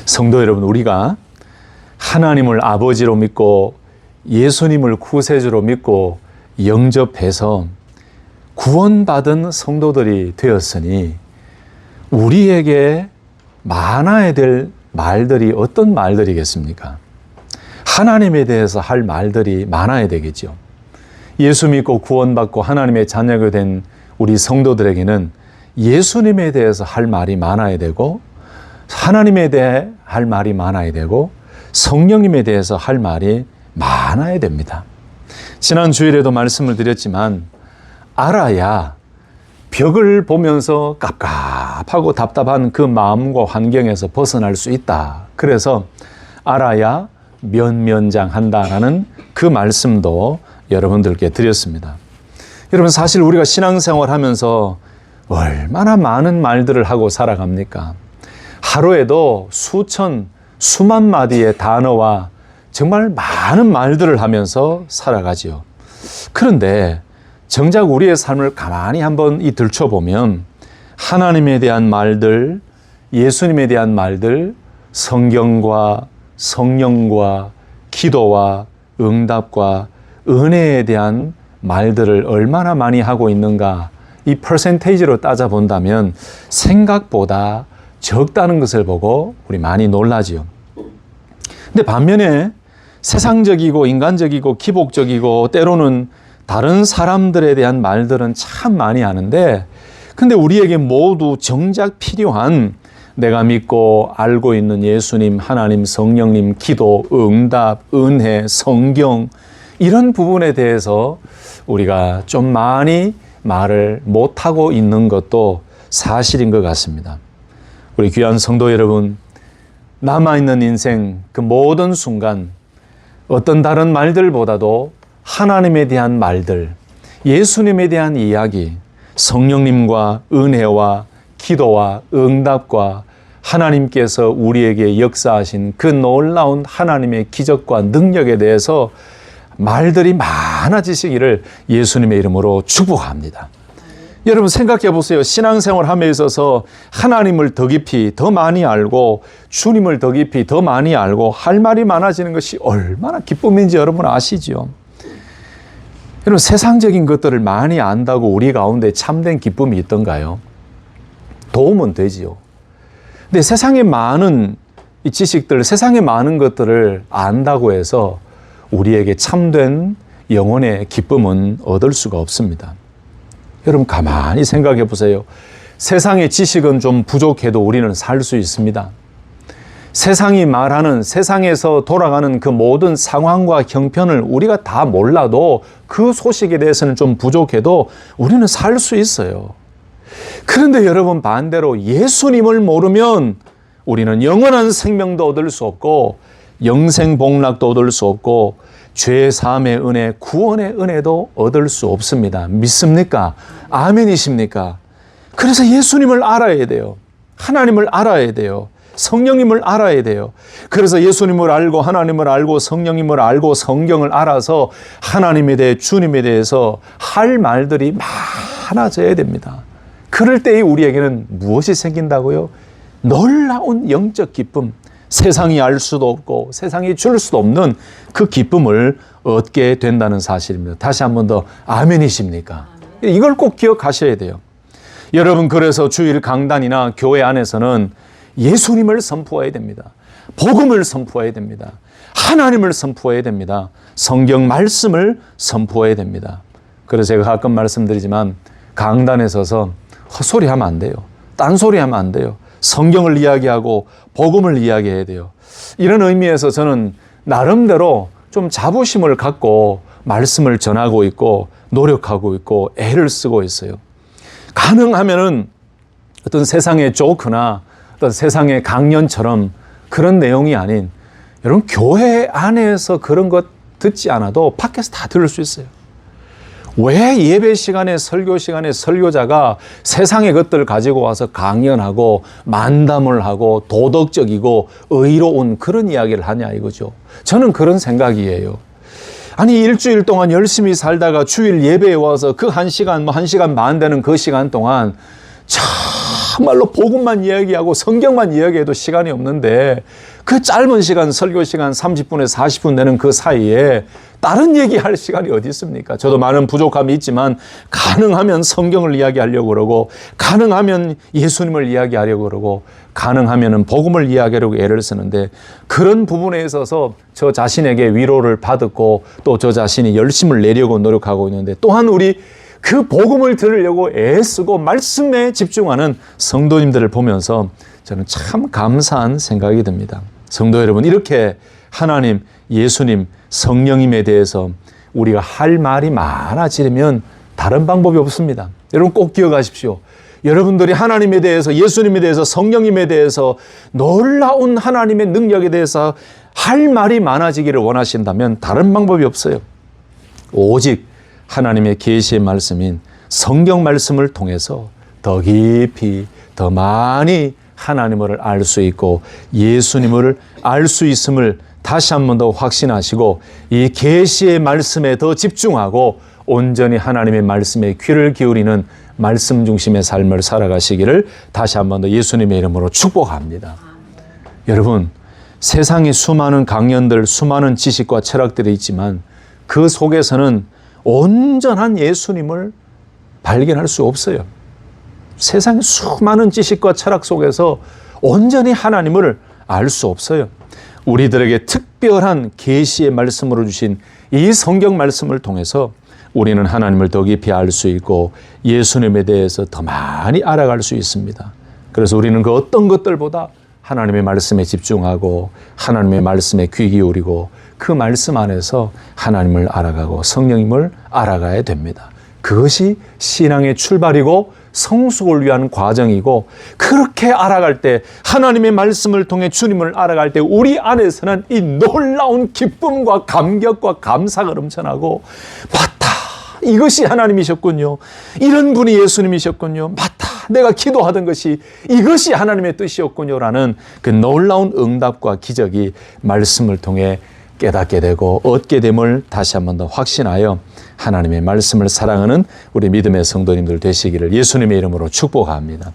성도 여러분, 우리가 하나님을 아버지로 믿고 예수님을 구세주로 믿고 영접해서 구원받은 성도들이 되었으니 우리에게 많아야 될 말들이 어떤 말들이겠습니까? 하나님에 대해서 할 말들이 많아야 되겠죠. 예수 믿고 구원받고 하나님의 자녀가 된 우리 성도들에게는 예수님에 대해서 할 말이 많아야 되고, 하나님에 대해 할 말이 많아야 되고, 성령님에 대해서 할 말이 많아야 됩니다. 지난 주일에도 말씀을 드렸지만 알아야 벽을 보면서 깝깝하고 답답한 그 마음과 환경에서 벗어날 수 있다. 그래서 알아야 면면장한다라는 그 말씀도 여러분들께 드렸습니다. 여러분, 사실 우리가 신앙생활 하면서 얼마나 많은 말들을 하고 살아갑니까? 하루에도 수만 마디의 단어와 정말 많은 말들을 하면서 살아가지요. 그런데 정작 우리의 삶을 가만히 한번 들춰보면 하나님에 대한 말들, 예수님에 대한 말들, 성경과 성령과 기도와 응답과 은혜에 대한 말들을 얼마나 많이 하고 있는가, 이 퍼센테이지로 따져본다면 생각보다 적다는 것을 보고 우리 많이 놀라지요. 근데 반면에 세상적이고 인간적이고 기복적이고 때로는 다른 사람들에 대한 말들은 참 많이 하는데, 근데 우리에게 모두 정작 필요한 내가 믿고 알고 있는 예수님, 하나님, 성령님, 기도, 응답, 은혜, 성경, 이런 부분에 대해서 우리가 좀 많이 말을 못하고 있는 것도 사실인 것 같습니다. 우리 귀한 성도 여러분, 남아있는 인생 그 모든 순간 어떤 다른 말들보다도 하나님에 대한 말들, 예수님에 대한 이야기, 성령님과 은혜와 기도와 응답과 하나님께서 우리에게 역사하신 그 놀라운 하나님의 기적과 능력에 대해서 말들이 많아지시기를 예수님의 이름으로 축복합니다. 여러분, 생각해 보세요. 신앙생활 함에 있어서 하나님을 더 깊이 더 많이 알고 주님을 더 깊이 더 많이 알고 할 말이 많아지는 것이 얼마나 기쁨인지 여러분 아시죠? 여러분, 세상적인 것들을 많이 안다고 우리 가운데 참된 기쁨이 있던가요? 도움은 되지요. 근데 세상에 많은 이 지식들, 세상에 많은 것들을 안다고 해서 우리에게 참된 영혼의 기쁨은 얻을 수가 없습니다. 여러분, 가만히 생각해 보세요. 세상의 지식은 좀 부족해도 우리는 살 수 있습니다. 세상이 말하는, 세상에서 돌아가는 그 모든 상황과 형편을 우리가 다 몰라도 그 소식에 대해서는 좀 부족해도 우리는 살 수 있어요. 그런데 여러분, 반대로 예수님을 모르면 우리는 영원한 생명도 얻을 수 없고 영생복락도 얻을 수 없고 죄사함의 은혜, 구원의 은혜도 얻을 수 없습니다. 믿습니까? 아멘이십니까? 그래서 예수님을 알아야 돼요. 하나님을 알아야 돼요. 성령님을 알아야 돼요. 그래서 예수님을 알고 하나님을 알고 성령님을 알고 성경을 알아서 하나님에 대해, 주님에 대해서 할 말들이 많아져야 됩니다. 그럴 때에 우리에게는 무엇이 생긴다고요? 놀라운 영적 기쁨, 세상이 알 수도 없고 세상이 줄 수도 없는 그 기쁨을 얻게 된다는 사실입니다. 다시 한 번 더 아멘이십니까? 이걸 꼭 기억하셔야 돼요. 여러분, 그래서 주일 강단이나 교회 안에서는 예수님을 선포해야 됩니다. 복음을 선포해야 됩니다. 하나님을 선포해야 됩니다. 성경 말씀을 선포해야 됩니다. 그래서 제가 가끔 말씀드리지만 강단에 서서 헛소리하면 안 돼요. 딴소리하면 안 돼요. 성경을 이야기하고 복음을 이야기해야 돼요. 이런 의미에서 저는 나름대로 좀 자부심을 갖고 말씀을 전하고 있고 노력하고 있고 애를 쓰고 있어요. 가능하면은 어떤 세상의 조크나 어떤 세상의 강연처럼 그런 내용이 아닌, 여러분, 교회 안에서 그런 것 듣지 않아도 밖에서 다 들을 수 있어요. 왜 예배 시간에, 설교 시간에 설교자가 세상의 것들을 가지고 와서 강연하고 만담을 하고 도덕적이고 의로운 그런 이야기를 하냐 이거죠. 저는 그런 생각이에요. 아니, 일주일 동안 열심히 살다가 주일 예배에 와서 그 1시간, 1시간 반 되는 그 시간 동안 참말로 복음만 이야기하고 성경만 이야기해도 시간이 없는데 그 짧은 시간, 설교 시간 30분에서 40분 되는 그 사이에 다른 얘기할 시간이 어디 있습니까? 저도 많은 부족함이 있지만 가능하면 성경을 이야기하려고 그러고 가능하면 예수님을 이야기하려고 그러고 가능하면 복음을 이야기하려고 애를 쓰는데 그런 부분에 있어서 저 자신에게 위로를 받았고 또 저 자신이 열심을 내려고 노력하고 있는데 또한 우리 그 복음을 들으려고 애쓰고 말씀에 집중하는 성도님들을 보면서 저는 참 감사한 생각이 듭니다. 성도 여러분, 이렇게 하나님, 예수님, 성령님에 대해서 우리가 할 말이 많아지려면 다른 방법이 없습니다. 여러분 꼭 기억하십시오. 여러분들이 하나님에 대해서, 예수님에 대해서, 성령님에 대해서, 놀라운 하나님의 능력에 대해서 할 말이 많아지기를 원하신다면 다른 방법이 없어요. 오직 하나님의 계시의 말씀인 성경 말씀을 통해서 더 깊이, 더 많이 하나님을 알 수 있고 예수님을 알 수 있음을 다시 한 번 더 확신하시고 이 계시의 말씀에 더 집중하고 온전히 하나님의 말씀에 귀를 기울이는 말씀 중심의 삶을 살아가시기를 다시 한 번 더 예수님의 이름으로 축복합니다. 여러분, 세상에 수많은 강연들, 수많은 지식과 철학들이 있지만 그 속에서는 온전한 예수님을 발견할 수 없어요. 세상의 수많은 지식과 철학 속에서 온전히 하나님을 알 수 없어요. 우리들에게 특별한 계시의 말씀으로 주신 이 성경 말씀을 통해서 우리는 하나님을 더 깊이 알 수 있고 예수님에 대해서 더 많이 알아갈 수 있습니다. 그래서 우리는 그 어떤 것들보다 하나님의 말씀에 집중하고 하나님의 말씀에 귀 기울이고 그 말씀 안에서 하나님을 알아가고 성령님을 알아가야 됩니다. 그것이 신앙의 출발이고 성숙을 위한 과정이고 그렇게 알아갈 때 하나님의 말씀을 통해 주님을 알아갈 때 우리 안에서는 이 놀라운 기쁨과 감격과 감사가 넘쳐나고 맞다, 이것이 하나님이셨군요. 이런 분이 예수님이셨군요. 맞다, 내가 기도하던 것이 이것이 하나님의 뜻이었군요 라는 그 놀라운 응답과 기적이 말씀을 통해 깨닫게 되고 얻게 됨을 다시 한 번 더 확신하여 하나님의 말씀을 사랑하는 우리 믿음의 성도님들 되시기를 예수님의 이름으로 축복합니다.